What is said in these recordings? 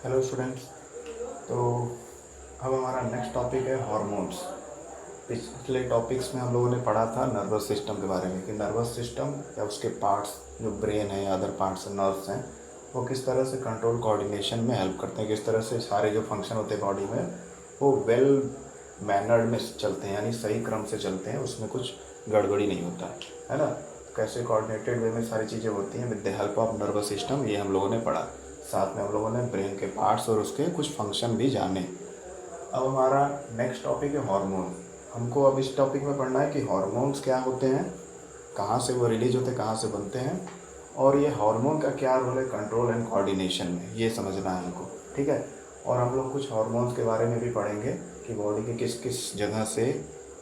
Hello students. तो अब हमारा नेक्स्ट टॉपिक है हार्मोन्स। पिछले टॉपिक्स में हम लोगों ने पढ़ा था नर्वस सिस्टम के बारे में कि नर्वस सिस्टम या उसके पार्ट्स जो ब्रेन है या अदर पार्ट्स नर्व्स हैं वो किस तरह से कंट्रोल कोऑर्डिनेशन में हेल्प करते हैं, किस तरह से सारे जो फंक्शन होते हैं बॉडी में वो वेल मैनर्ड में चलते हैं, यानी सही क्रम से चलते हैं, उसमें कुछ गड़बड़ी नहीं होता है ना। कैसे कोऑर्डिनेटेड वे में सारी चीज़ें होती हैं with the help of nervous system, ये हम लोगों ने पढ़ा। साथ में हम लोगों ने ब्रेन के पार्ट्स और उसके कुछ फंक्शन भी जाने। अब हमारा नेक्स्ट टॉपिक है हार्मोन। हमको अब इस टॉपिक में पढ़ना है कि हार्मोन्स क्या होते हैं, कहाँ से वो रिलीज होते हैं, कहाँ से बनते हैं, और ये हार्मोन का क्या रोल है कंट्रोल एंड कोऑर्डिनेशन में, ये समझना है हमको। ठीक है। और हम लोग कुछ हार्मोन्स के बारे में भी पढ़ेंगे कि बॉडी के किस किस जगह से,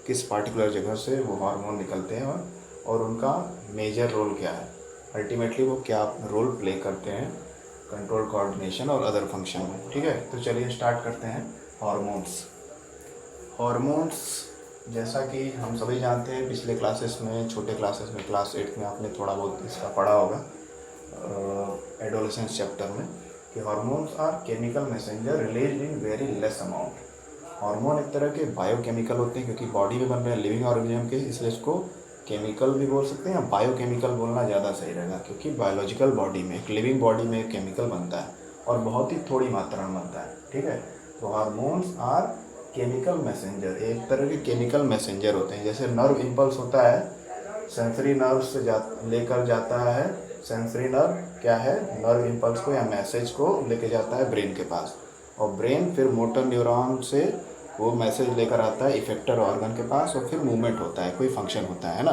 किस पार्टिकुलर जगह से वो हार्मोन निकलते हैं और उनका मेजर रोल क्या है, अल्टीमेटली वो क्या रोल प्ले करते हैं कंट्रोल कोऑर्डिनेशन और अदर फंक्शन में। ठीक है, तो चलिए स्टार्ट करते हैं। हार्मोन्स। हार्मोन्स जैसा कि हम सभी जानते हैं, पिछले क्लासेस में, छोटे क्लासेस में, क्लास 8 में आपने थोड़ा बहुत इसका पढ़ा होगा एडोलेसेंस चैप्टर में, कि hormones are chemical messenger release in very less amount. Hormone एक तरह के बायोकेमिकल होते हैं, क्योंकि बॉडी में बन रहे हैं लिविंग ऑर्गेनिज्म के, इसलिए इसको केमिकल भी बोल सकते हैं या बायोकेमिकल बोलना ज़्यादा सही रहेगा, क्योंकि बायोलॉजिकल बॉडी में, एक लिविंग बॉडी में एक केमिकल बनता है और बहुत ही थोड़ी मात्रा में बनता है। ठीक है। तो हार्मोन्स आर केमिकल मैसेंजर, एक तरह के केमिकल मैसेंजर होते हैं। जैसे नर्व इम्पल्स होता है, सेंसरी नर्व से लेकर जाता है, सेंसरी नर्व क्या है, नर्व इम्पल्स को या मैसेज को लेके जाता है ब्रेन के पास, और ब्रेन फिर मोटर न्यूरॉन से वो मैसेज लेकर आता है इफेक्टर ऑर्गन के पास, और फिर मूवमेंट होता है, कोई फंक्शन होता है ना।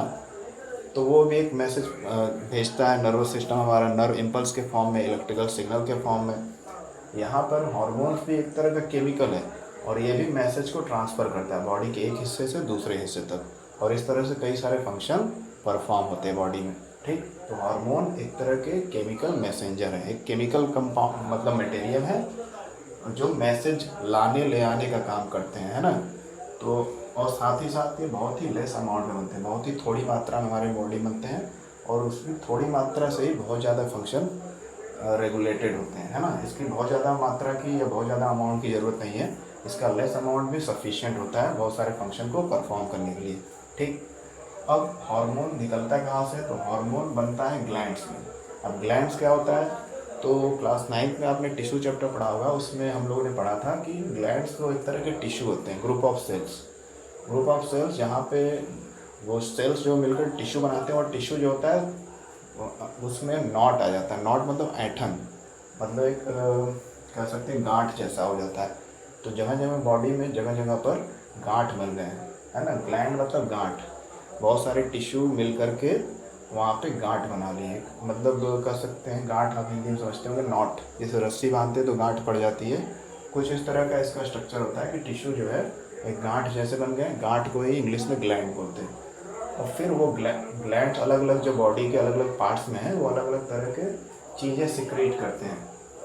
तो वो भी एक मैसेज भेजता है नर्वस सिस्टम हमारा, नर्व इम्पल्स के फॉर्म में, इलेक्ट्रिकल सिग्नल के फॉर्म में। यहाँ पर हार्मोन्स भी एक तरह का केमिकल है और ये भी मैसेज को ट्रांसफ़र करता है बॉडी के एक हिस्से से दूसरे हिस्से तक, और इस तरह से कई सारे फंक्शन परफॉर्म होते हैं बॉडी में। ठीक। तो हार्मोन एक तरह के केमिकल मैसेंजर है, एक केमिकल कंपाउंड मतलब मटेरियल है जो मैसेज लाने ले आने का काम करते हैं, है ना। तो और साथ ही साथ ये बहुत ही लेस अमाउंट में बनते हैं, बहुत ही थोड़ी मात्रा में हमारे बॉडी बनते हैं, और उसमें थोड़ी मात्रा से ही बहुत ज़्यादा फंक्शन रेगुलेटेड होते हैं, है ना। इसकी बहुत ज़्यादा मात्रा की या बहुत ज़्यादा अमाउंट की ज़रूरत नहीं है, इसका लेस अमाउंट भी सफिशिएंट होता है बहुत सारे फंक्शन को परफॉर्म करने के लिए। ठीक। अब हार्मोन निकलता है कहाँ से, तो हार्मोन बनता है ग्लैंड्स में। अब ग्लैंड्स क्या होता है, तो क्लास 9 में आपने टिश्यू चैप्टर पढ़ा होगा, उसमें हम लोगों ने पढ़ा था कि ग्लैंड्स तो एक तरह के टिश्यू होते हैं, group of cells, group of cells, जहाँ पे वो सेल्स जो मिलकर टिश्यू बनाते हैं, और टिश्यू जो होता है उसमें नॉट आ जाता है। नॉट मतलब ऐठन, मतलब एक कह सकते हैं गांठ जैसा हो जाता है। तो जगह जगह बॉडी में जगह जगह पर गांठ बन गए हैं, है ना। ग्लैंड मतलब गांठ, बहुत सारे टिश्यू मिल करके वहाँ पे गांठ बना लिए, मतलब कह सकते हैं गांठ, आप हिंदी में समझते होंगे नॉट, जैसे रस्सी बांधते तो गांठ पड़ जाती है, कुछ इस तरह का इसका स्ट्रक्चर होता है कि टिश्यू जो है एक गांठ जैसे बन गए। गांठ को ही इंग्लिश में ग्लैंड बोलते हैं। और फिर वो ग्लैंड अलग अलग जो बॉडी के अलग अलग पार्ट्स में हैं वो अलग अलग तरह के चीज़ें सिक्रेट करते हैं,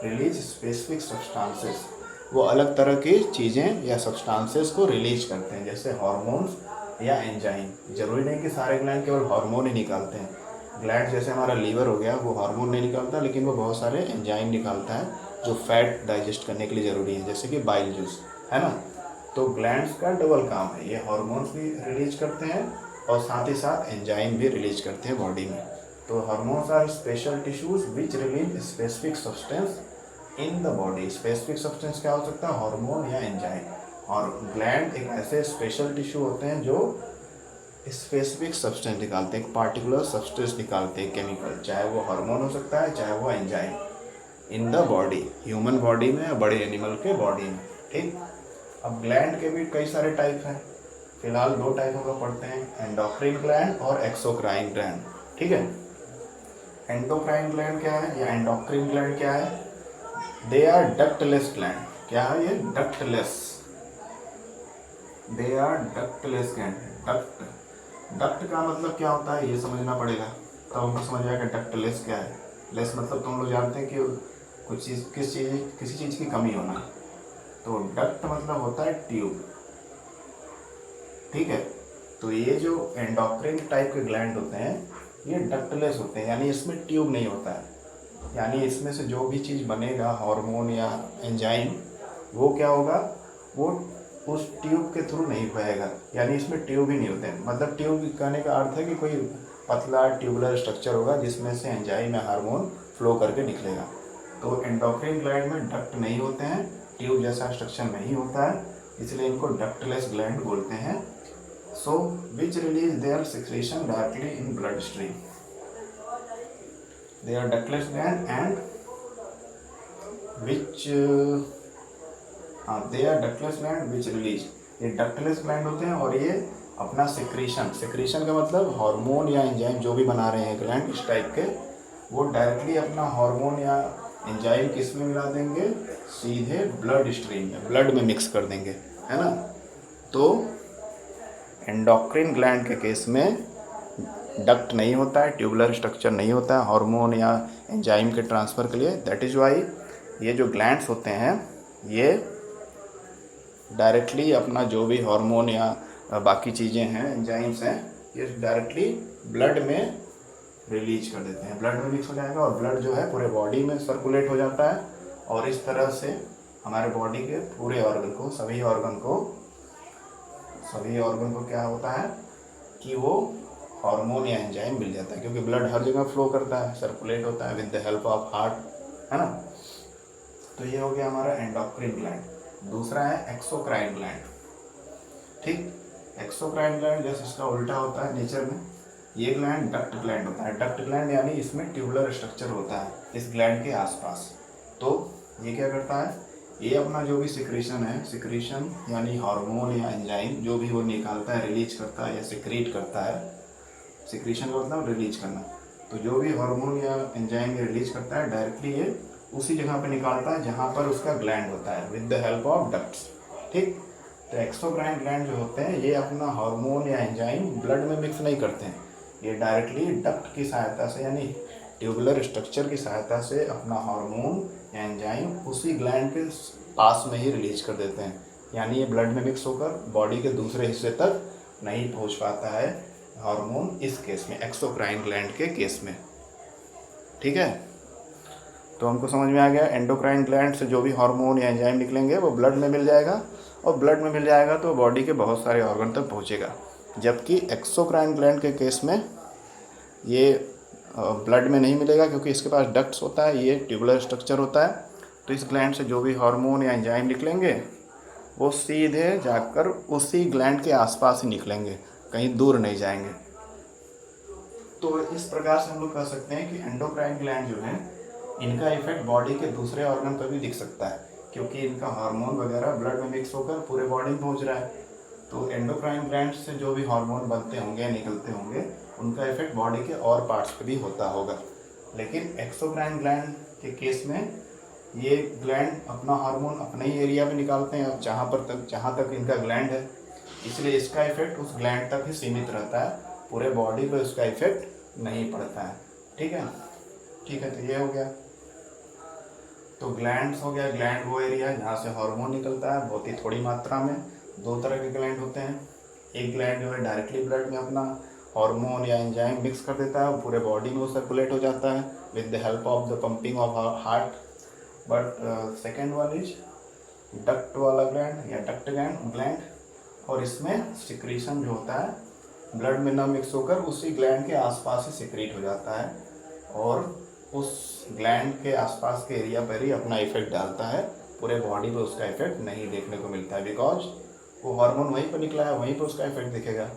रिलीज स्पेसिफिक सब्सटेंसेस, वो अलग तरह की चीज़ें या सब्सटेंसेस को रिलीज करते हैं, जैसे हार्मोन्स या एंजाइम। जरूरी नहीं कि सारे ग्लैंड केवल हार्मोन ही निकालते हैं। ग्लैंड जैसे हमारा लीवर हो गया, वो हार्मोन नहीं निकालता, लेकिन वो बहुत सारे एंजाइम निकालता है जो फैट डाइजेस्ट करने के लिए ज़रूरी है, जैसे कि बाइल जूस, है ना। तो ग्लैंड्स का डबल काम है, ये हार्मोन्स भी रिलीज करते हैं और साथ ही साथ एंजाइम भी रिलीज करते हैं बॉडी में। तो hormones are special tissues which release specific substance in the body. Specific substance क्या हो सकता है, हार्मोन या एंजाइम। और ग्लैंड एक ऐसे स्पेशल टिश्यू होते हैं जो स्पेसिफिक सब्सटेंस निकालते हैं, एक पार्टिकुलर सब्सटेंस निकालते हैं केमिकल, चाहे वो हार्मोन हो सकता है चाहे वो enzyme, in the body, human body में या बड़े एनिमल के बॉडी में। ठीक। अब ग्लैंड के भी कई सारे टाइप हैं, फिलहाल 2 टाइप हम लोग पढ़ते हैं, एंडोक्राइन ग्लैंड और एक्सोक्राइन ग्लैंड। ठीक है। एंडोक्राइन ग्लैंड क्या है या एंडोक्राइन ग्लैंड क्या है, दे आर डक्टलेस ग्लैंड। क्या है ये, ductless, they are ductless gland. Duct, duct का मतलब क्या होता है ये समझना पड़ेगा, तब हमको समझ आएगा डक्टलेस क्या है। लेस मतलब तो हम लोग जानते हैं कि कुछ चीज़, किसी चीज़ की कमी होना, तो डक्ट मतलब होता है ट्यूब। ठीक है। तो ये जो एंडोक्राइन टाइप के ग्लैंड होते हैं ये डक्टलेस होते हैं, यानी इसमें ट्यूब नहीं होता है, यानी इसमें से जो भी चीज़ बनेगा हार्मोन या एंजाइम, वो क्या होगा, वो उस ट्यूब के थ्रू नहीं बहेगा, यानी इसमें ट्यूब ही नहीं होते हैं। मतलब ट्यूब कहने का अर्थ है कि कोई पतला ट्यूबुलर स्ट्रक्चर होगा जिसमें से एंजाइम या हार्मोन फ्लो करके निकलेगा। तो एंडोक्राइन ग्लैंड में डक्ट नहीं होते हैं, ट्यूब जैसा स्ट्रक्चर नहीं होता है, इसलिए इनको डक्टलेस ग्लैंड बोलते हैं। So which release their secretion directly in blood stream. They are ductless gland and which they are ductless gland which release, ये डक्टलेस ग्लैंड होते हैं और ये अपना सिक्रीशन का मतलब हार्मोन या एंजाइम जो भी बना रहे हैं ग्लैंड इस टाइप के, वो डायरेक्टली अपना हार्मोन या एंजाइम किस में मिला देंगे, सीधे ब्लड स्ट्रीम में, ब्लड में मिक्स कर देंगे, है ना। तो एंडोक्राइन ग्लैंड के केस में डक्ट नहीं होता है, ट्यूबुलर स्ट्रक्चर नहीं होता है हार्मोन या एंजाइम के ट्रांसफ़र के लिए। दैट इज़ वाई ये जो ग्लैंड्स होते हैं ये डायरेक्टली अपना जो भी हार्मोन या बाकी चीज़ें हैं, एंजाइम्स हैं, ये डायरेक्टली ब्लड में रिलीज कर देते हैं, ब्लड में मिक्स हो जाएगा और ब्लड जो है पूरे बॉडी में सर्कुलेट हो जाता है। और इस तरह से हमारे बॉडी के पूरे ऑर्गन को, सभी ऑर्गन को क्या होता है कि वो हार्मोन या एंजाइम मिल जाता है, क्योंकि ब्लड हर जगह फ्लो करता है, सर्कुलेट होता है with the help of heart, है ना। तो ये हो गया हमारा एंडोक्राइन ग्लैंड। दूसरा है एक्सोक्राइन ग्लैंड। ठीक, एक्सोक्राइन ग्लैंड जैसे इसका उल्टा होता है नेचर में, ये ग्लैंड डक्ट ग्लैंड होता है। डक्ट ग्लैंड यानी इसमें ट्यूबुलर स्ट्रक्चर होता है इस ग्लैंड के आसपास। तो ये क्या करता है, ये अपना जो भी सिक्रीशन यानी हार्मोन या एंजाइम जो भी वो निकालता है, रिलीज करता है या सिक्रीट करता है, सिक्रीशन का मतलब रिलीज करना, तो जो भी हार्मोन या एंजाइम रिलीज करता है डायरेक्टली ये उसी जगह पे निकालता है जहाँ पर उसका ग्लैंड होता है with the help of ducts. ठीक, तो एक्सोक्राइन ग्लैंड जो होते हैं ये अपना हार्मोन या एंजाइम ब्लड में मिक्स नहीं करते हैं, ये डायरेक्टली डक्ट की सहायता से यानी ट्यूबुलर स्ट्रक्चर की सहायता से अपना हार्मोन या एंजाइम उसी ग्लैंड के पास में ही रिलीज कर देते हैं, यानी ये ब्लड में मिक्स होकर बॉडी के दूसरे हिस्से तक नहीं पहुंच पाता है हार्मोन, इस केस में एक्सोक्राइन ग्लैंड के केस में। ठीक है, तो हमको समझ में आ गया एंडोक्राइन ग्लैंड से जो भी हार्मोन या एंजाइम निकलेंगे वो ब्लड में मिल जाएगा, और ब्लड में मिल जाएगा तो बॉडी के बहुत सारे ऑर्गन तक पहुंचेगा। जबकि एक्सोक्राइन ग्लैंड के केस में ये ब्लड में नहीं मिलेगा, क्योंकि इसके पास डक्ट्स होता है, ये ट्यूबुलर स्ट्रक्चर होता है, तो इस ग्लैंड से जो भी हार्मोन या एंजाइम निकलेंगे वो सीधे जाकर उसी ग्लैंड के आसपास ही निकलेंगे, कहीं दूर नहीं जाएंगे। तो इस प्रकार से हम लोग कह सकते हैं कि एंडोक्राइन ग्लैंड जो है इनका इफेक्ट बॉडी के दूसरे ऑर्गन पर भी दिख सकता है, क्योंकि इनका हार्मोन वगैरह ब्लड में मिक्स होकर पूरे बॉडी में पहुंच रहा है। तो एंडोक्राइन ग्लैंड से जो भी हार्मोन बनते होंगे, निकलते होंगे, उनका इफेक्ट बॉडी के और पार्ट्स पे भी होता होगा। लेकिन एक्सोक्राइन ग्लैंड के केस में ये ग्लैंड अपना हार्मोन अपने ही एरिया में निकालते हैं, अब जहाँ तक इनका ग्लैंड है, इसलिए इसका इफेक्ट उस ग्लैंड तक ही सीमित रहता है, पूरे बॉडी पे उसका इफेक्ट नहीं पड़ता है। ठीक है, तो ये हो गया। तो ग्लैंड्स हो गया, ग्लैंड वो एरिया जहाँ से हार्मोन निकलता है बहुत ही थोड़ी मात्रा में। दो तरह के ग्लैंड होते हैं, एक ग्लैंड जो है डायरेक्टली ब्लड में अपना हार्मोन या एंजाइम मिक्स कर देता है, पूरे बॉडी में वो सर्कुलेट हो जाता है with the help of the pumping of heart. But second one is duct वाला ग्लैंड या डक्ट ग्लैंड, और इसमें सिक्रीशन जो होता है ब्लड में ना मिक्स होकर उसी ग्लैंड के आसपास ही सिक्रीट हो जाता है, और उस ग्लैंड के आसपास के एरिया पर ही अपना इफेक्ट डालता है, पूरे बॉडी पे उसका इफेक्ट नहीं देखने को मिलता है, बिकॉज वो हार्मोन वहीं पर निकला है, वहीं पर उसका इफेक्ट दिखेगा।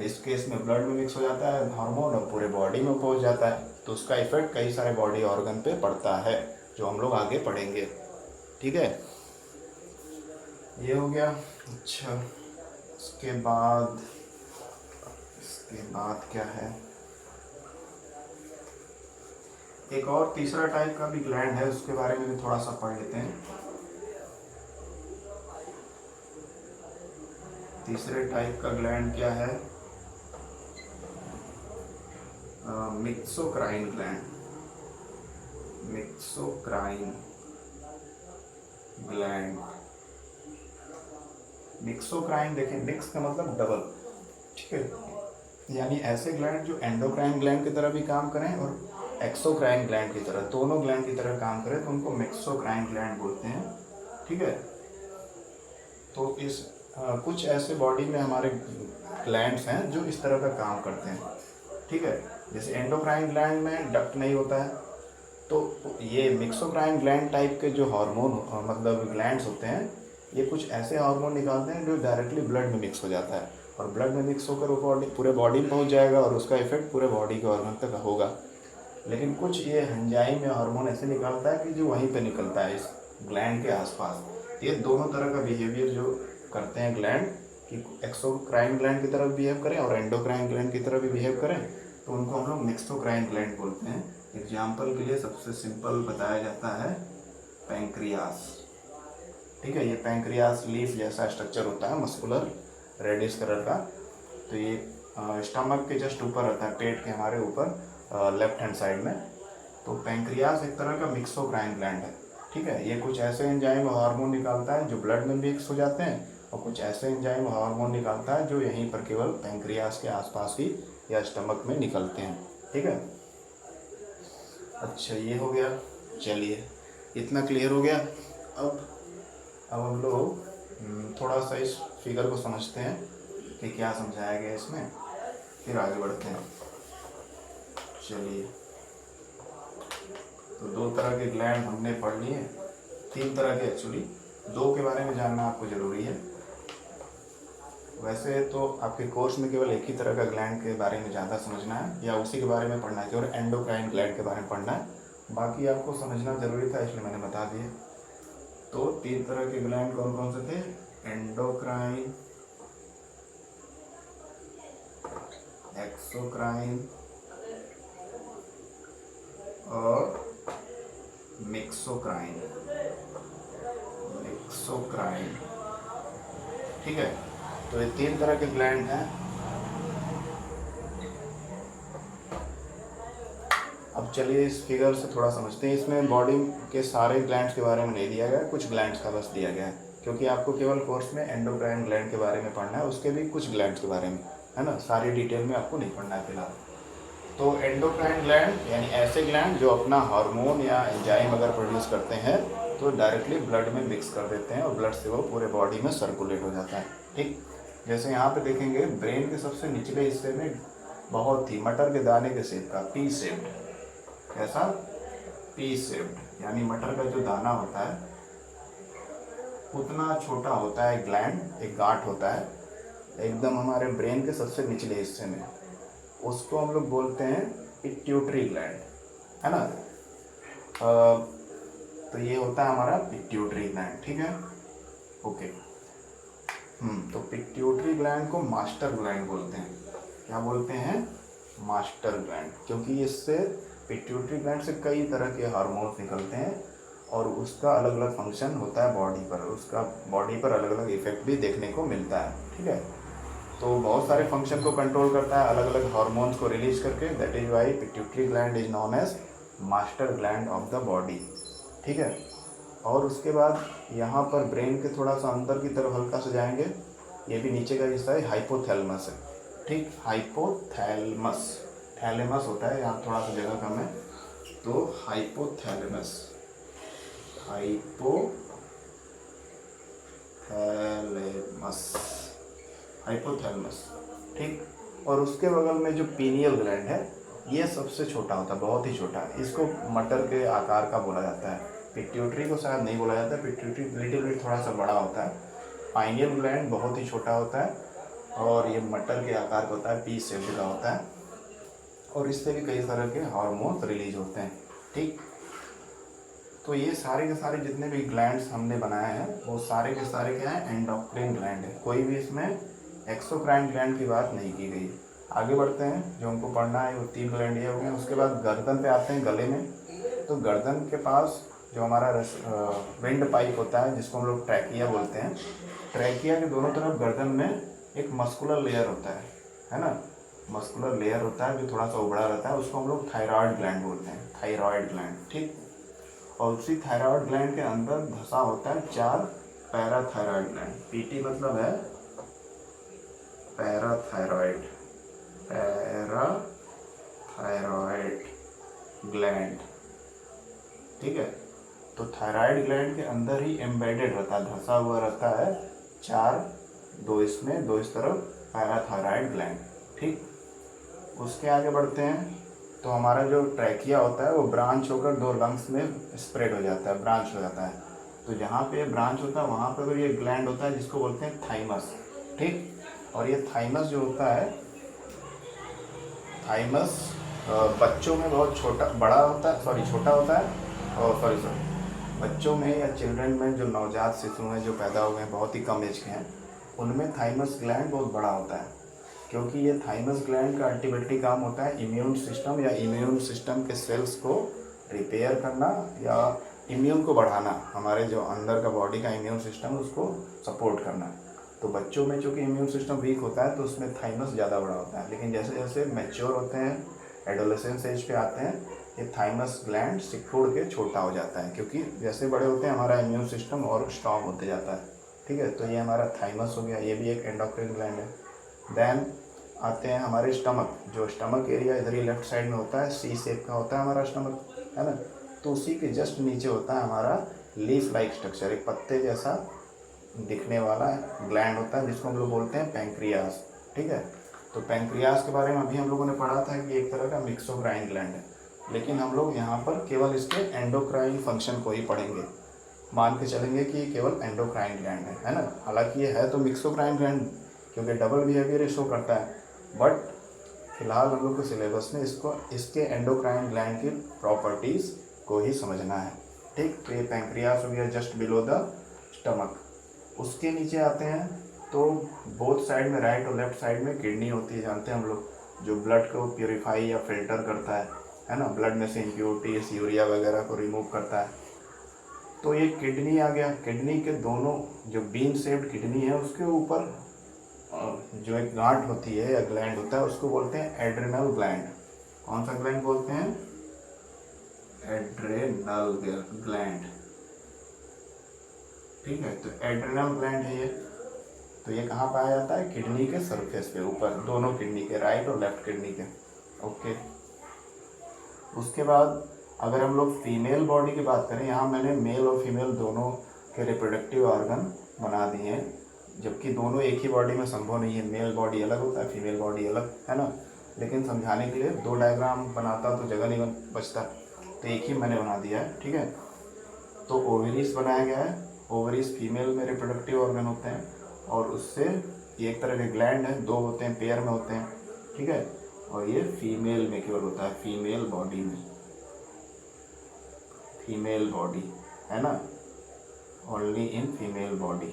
इस केस में ब्लड में मिक्स हो जाता है हार्मोन और पूरे बॉडी में पहुंच जाता है, तो उसका इफेक्ट कई सारे बॉडी ऑर्गन पे पड़ता है, जो हम लोग आगे पढ़ेंगे। ठीक है, ये हो गया। अच्छा, इसके बाद क्या है, एक और तीसरा टाइप का भी ग्लैंड है, उसके बारे में भी थोड़ा सा पढ़ लेते हैं। तीसरे टाइप का ग्लैंड क्या है, मिक्सोक्राइन ग्लैंड। मिक्सोक्राइन देखिए, मिक्स का मतलब डबल, ठीक है, यानी ऐसे ग्लैंड जो एंडोक्राइन ग्लैंड की तरह भी काम करें और एक्सोक्राइन ग्लैंड की तरह, दोनों ग्लैंड की तरह काम करें तो उनको मेक्सोक्राइन ग्लैंड बोलते हैं। ठीक है। तो इस कुछ ऐसे बॉडी में हमारे ग्लैंड्स हैं जो इस तरह का काम करते हैं। ठीक है। जैसे एंडोक्राइन ग्लैंड में डक्ट नहीं होता है, तो ये मेक्सोक्राइन ग्लैंड टाइप के जो हार्मोन मतलब ग्लैंड्स होते हैं, ये कुछ ऐसे हार्मोन निकालते हैं जो डायरेक्टली ब्लड में मिक्स हो जाता है, और ब्लड में मिक्स होकर वो बॉडी पूरे बॉडी में पहुंच जाएगा और उसका इफेक्ट पूरे बॉडी के ऑर्गन तक होगा। लेकिन कुछ ये एंजाइम या हार्मोन ऐसे निकालता है कि जो वहीं पे निकलता है इस ग्लैंड के आसपास। ये दोनों तरह का बिहेवियर जो करते हैं ग्लैंड, कि एक्सोक्राइन ग्लैंड की तरफ बिहेव करें और एंडोक्राइन ग्लैंड की तरफ भी बिहेव करें, तो उनको हम लोग मेक्सोक्राइन ग्लैंड बोलते हैं। एग्जाम्पल के लिए सबसे सिंपल बताया जाता है पैंक्रियास। ठीक है। ये पैंक्रियास लीफ जैसा स्ट्रक्चर होता है, मस्कुलर रेडिश कलर का। तो ये स्टमक के जस्ट ऊपर रहता है, पेट के हमारे ऊपर लेफ्ट हैंड साइड में। तो पैंक्रियास एक तरह का मिक्सोक्राइन ग्लैंड है। ठीक है। ये कुछ ऐसे एंजाइम हार्मोन निकालता है जो ब्लड में मिक्स हो जाते हैं, और कुछ ऐसे एंजाइम हार्मोन निकालता है जो यहीं पर केवल पैंक्रियास के आसपास ही या स्टमक में निकलते हैं। ठीक है। अच्छा, ये हो गया। चलिए, इतना क्लियर हो गया। अब हम लोग थोड़ा सा इस फिगर को समझते हैं कि क्या समझाया गया इसमें, फिर आगे बढ़ते हैं। चलिए, तो दो तरह के ग्लैंड हमने पढ़ लिए, तीन तरह के एक्चुअली, दो के बारे में जानना आपको ज़रूरी है। वैसे तो आपके कोर्स में केवल एक ही तरह का ग्लैंड के बारे में ज़्यादा समझना है, या उसी के बारे में पढ़ना है, केवल एंडोक्राइन ग्लैंड के बारे में पढ़ना है। बाकी आपको समझना ज़रूरी था, इसलिए मैंने बता दिया। तो तीन तरह के ग्लैंड कौन कौन से थे? एंडोक्राइन, एक्सोक्राइन और मिक्सोक्राइन। मिक्सोक्राइन। ठीक है। तो ये तीन तरह के ग्लैंड हैं। अब चलिए इस फिगर से थोड़ा समझते हैं। इसमें बॉडी के सारे ग्लैंड्स के बारे में नहीं दिया गया, कुछ ग्लैंड्स का बस दिया गया है, क्योंकि आपको केवल कोर्स में एंडोक्राइन ग्लैंड के बारे में पढ़ना है, उसके भी कुछ ग्लैंड्स के बारे में, है ना। सारी डिटेल में आपको नहीं पढ़ना है फिलहाल। तो एंडोक्राइन ग्लैंड यानी ऐसे ग्लैंड जो अपना हार्मोन या एंजाइम अगर प्रोड्यूस करते हैं तो डायरेक्टली ब्लड में मिक्स कर देते हैं, और ब्लड से वो पूरे बॉडी में सर्कुलेट हो जाता है। ठीक। जैसे यहाँ पे देखेंगे, ब्रेन के सबसे निचले हिस्से में बहुत ही मटर के दाने के शेप का पी शेप्ड, कैसा? पी शेप्ड, यानी मटर का जो दाना होता है उतना छोटा होता है ग्लैंड, एक गांठ होता है एकदम हमारे ब्रेन के सबसे निचले हिस्से में। उसको हम लोग बोलते हैं पिट्यूटरी ग्लैंड, है ना। तो ये होता है हमारा पिट्यूटरी ग्लैंड। ठीक है। ओके। तो पिट्यूटरी ग्लैंड को मास्टर ग्लैंड बोलते हैं। क्या बोलते हैं? मास्टर ग्लैंड, क्योंकि इससे पिट्यूटरी ग्लैंड से कई तरह के हार्मोन्स निकलते हैं, और उसका अलग अलग फंक्शन होता है बॉडी पर, उसका बॉडी पर अलग अलग इफेक्ट भी देखने को मिलता है। ठीक है। तो बहुत सारे फंक्शन को कंट्रोल करता है अलग अलग हार्मोन्स को रिलीज करके। That is why pituitary gland is known as master gland of the body. ठीक है। और उसके बाद यहाँ पर ब्रेन के थोड़ा सा अंदर की तरफ हल्का से जाएंगे, ये भी नीचे का हिस्सा है, हाइपोथैलेमस है। ठीक। हाइपोथैलेमस, थैलेमस होता है, यहाँ थोड़ा सा जगह कम है, तो हाइपोथैलेमस, हाइपोथैलेमस। ठीक। और उसके बगल में जो पीनियल ग्लैंड है, ये सबसे छोटा होता है, बहुत ही छोटा है। इसको मटर के आकार का बोला जाता है। पिट्यूटरी को शायद नहीं बोला जाता, पिट्यूटरी लिटिल बिट थोड़ा सा बड़ा होता है। पाइनियल ग्लैंड बहुत ही छोटा होता है, और ये मटर के आकार का होता है, पी शेप्ड का होता है, और इससे भी कई तरह के हार्मोन्स रिलीज होते हैं। ठीक। तो ये सारे के सारे जितने भी ग्लैंड्स हमने बनाए हैं वो सारे के सारे क्या है? एंडोक्राइन ग्लैंड है। कोई भी इसमें एक्सोक्राइन ग्लैंड की बात नहीं की गई। आगे बढ़ते हैं, जो हमको पढ़ना है वो तीन ग्लैंड ये हो गए। उसके बाद गर्दन पे आते हैं, गले में। तो गर्दन के पास जो हमारा विंड पाइप होता है, जिसको हम लोग ट्रैकिया बोलते हैं, ट्रैकिया के दोनों तरफ गर्दन में एक मस्कुलर लेयर होता है ना। मस्कुलर लेयर होता है जो थोड़ा सा उबड़ा रहता है, उसको हम लोग थायराइड ग्लैंड बोलते हैं, थायराइड ग्लैंड। ठीक। और उसी थायराइड ग्लैंड के अंदर धसा होता है चार पैराथायराइड ग्लैंड। पीटी मतलब है पैराथायराइड, पैराथायराइड। ग्लैंड, ठीक है। तो थायराइड ग्लैंड के अंदर ही एम्बेडेड रहता है, धंसा हुआ रहता है, चार, दो इसमें दो इस तरफ, पैराथायराइड ग्लैंड, ठीक। उसके आगे बढ़ते हैं तो हमारा जो ट्रैकिया होता है वो ब्रांच होकर दो लंग्स में स्प्रेड हो जाता है, ब्रांच हो जाता है। तो जहाँ पे ब्रांच होता है वहाँ पर ये ग्लैंड होता है जिसको बोलते हैं थाइमस, ठीक। और ये थाइमस जो होता है, थाइमस बच्चों में बहुत बड़ा होता है, छोटा होता है, और बच्चों में या चिल्ड्रन में जो नवजात शिशु हैं जो पैदा हुए हैं बहुत ही कम एज के हैं, उनमें थाइमस ग्लैंड बहुत बड़ा होता है, क्योंकि ये थाइमस ग्लैंड का अल्टीमेटली काम होता है इम्यून सिस्टम के सेल्स को रिपेयर करना या इम्यून को बढ़ाना, हमारे जो अंदर का बॉडी का इम्यून सिस्टम उसको सपोर्ट करना। तो बच्चों में चूँकि इम्यून सिस्टम वीक होता है तो उसमें थाइमस ज़्यादा बड़ा होता है, लेकिन जैसे जैसे मैच्योर होते हैं, एडोलेसेंस एज पे आते हैं, ये थाइमस ग्लैंड सिकुड़ के छोटा हो जाता है, क्योंकि जैसे बड़े होते हैं हमारा इम्यून सिस्टम और स्ट्रॉन्ग होते जाता है, ठीक है। तो ये हमारा थाइमस हो गया, ये भी एक एंडोक्राइन ग्लैंड है। देन आते हैं हमारे स्टमक, जो स्टमक एरिया इधर ही लेफ्ट साइड में होता है, सी शेप का होता है हमारा स्टमक, है ना। तो उसी के जस्ट नीचे होता है हमारा लीफ लाइक स्ट्रक्चर, एक पत्ते जैसा दिखने वाला ग्लैंड होता है जिसको हम लोग बोलते हैं पैंक्रियास, ठीक है। तो पैंक्रियास के बारे में अभी हम लोगों ने पढ़ा था कि एक तरह का मिक्सोक्राइन ग्लैंड है, लेकिन हम लोग यहाँ पर केवल इसके एंडोक्राइन फंक्शन को ही पढ़ेंगे, मान के चलेंगे कि केवल एंडोक्राइन ग्लैंड है ना। हालांकि ये है तो मिक्सोक्राइन ग्लैंड, क्योंकि डबल बिहेवियर शो करता है, बट फिलहाल हम लोग के सिलेबस में इसके एंडोक्राइन ग्लैंड की प्रॉपर्टीज़ को ही समझना है, ठीक। तो ये पैंक्रियास हो गया जस्ट बिलो द स्टमक। उसके नीचे आते हैं तो बोथ साइड में, राइट और लेफ्ट साइड में किडनी होती है, जानते हैं हम लोग, जो ब्लड को प्योरीफाई या फिल्टर करता है ना, ब्लड में से इम्प्योरिटीज यूरिया वगैरह को रिमूव करता है। तो ये किडनी आ गया, किडनी के दोनों जो बीन शेप्ड किडनी है उसके ऊपर जो एक गांठ होती है या ग्लैंड होता है उसको बोलते हैं एड्रेनल ग्लैंड। कौन सा ग्लैंड बोलते हैं? एड्रेनल ग्लैंड, ठीक है। तो एड्रेनल ग्लैंड है ये, तो ये कहाँ पाया जाता है? किडनी के सरफेस पे, ऊपर, दोनों किडनी के, राइट और लेफ्ट किडनी के, ओके। उसके बाद अगर हम लोग फीमेल बॉडी की बात करें, यहाँ मैंने मेल और फीमेल दोनों के रिप्रोडक्टिव ऑर्गन बना दिए हैं, जबकि दोनों एक ही बॉडी में संभव नहीं है, मेल बॉडी अलग होता है, फीमेल बॉडी अलग, है ना। लेकिन समझाने के लिए दो डायग्राम बनाता तो जगह नहीं बचता, तो एक ही मैंने बना दिया है, ठीक है। तो ओवरीज बनाया गया है, ओवरीज फीमेल में रिप्रोडक्टिव ऑर्गन होते हैं, और उससे एक तरह के ग्लैंड है, दो होते हैं, पेयर में होते हैं, ठीक है। और ये फीमेल में केवल होता है, फीमेल बॉडी में, फीमेल बॉडी, है ना, ओनली इन फीमेल बॉडी,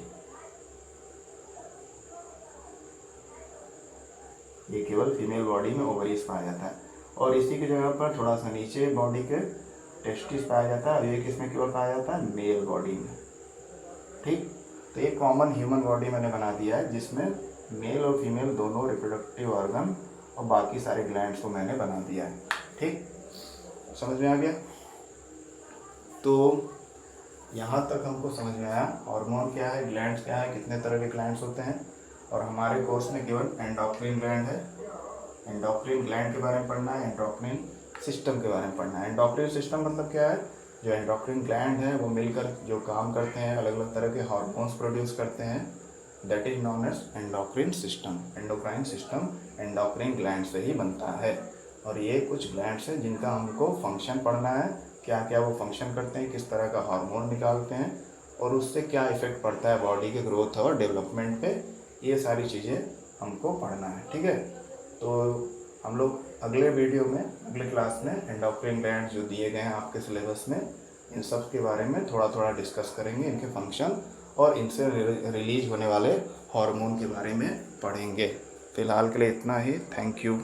ये केवल फीमेल बॉडी में ओवरीज पाया जाता है। और इसी की जगह पर थोड़ा सा नीचे बॉडी के टेस्टिस पाया जाता है, और ये किसमें केवल पाया जाता है? मेल बॉडी में, ठीक। तो ये कॉमन ह्यूमन बॉडी मैंने बना दिया है जिसमें मेल और फीमेल दोनों रिप्रोडक्टिव ऑर्गन और बाकी सारे ग्लैंड्स को मैंने बना दिया है, ठीक। समझ में आ गया? तो यहाँ तक हमको समझ में आया हार्मोन क्या है, ग्लैंड्स क्या है, कितने तरह के ग्लैंड्स होते हैं, और हमारे कोर्स में केवल एंडोक्राइन ग्लैंड है, एंडोक्राइन ग्लैंड के बारे में पढ़ना है, एंडोक्राइन सिस्टम के बारे में पढ़ना है। एंडोक्राइन सिस्टम मतलब क्या है? जो एंडोक्राइन ग्लैंड है वो मिलकर जो काम करते हैं, अलग अलग तरह के हार्मोन्स प्रोड्यूस करते हैं, that is known as endocrine system. Endocrine system endocrine gland से ही बनता है, और ये कुछ ग्लैंड्स हैं जिनका हमको फंक्शन पढ़ना है, क्या क्या वो फंक्शन करते हैं, किस तरह का हार्मोन निकालते हैं, और उससे क्या इफेक्ट पड़ता है बॉडी के ग्रोथ और डेवलपमेंट पे, ये सारी चीज़ें हमको पढ़ना है, ठीक है। तो हम लोग अगले वीडियो में, अगले क्लास में एंडोक्राइन ग्लैंड जो दिए गए हैं आपके सिलेबस में, इन सब के बारे में थोड़ा थोड़ा डिस्कस करेंगे, इनके फंक्शन और इनसे रिलीज होने वाले हार्मोन के बारे में पढ़ेंगे। फ़िलहाल के लिए इतना ही, थैंक यू।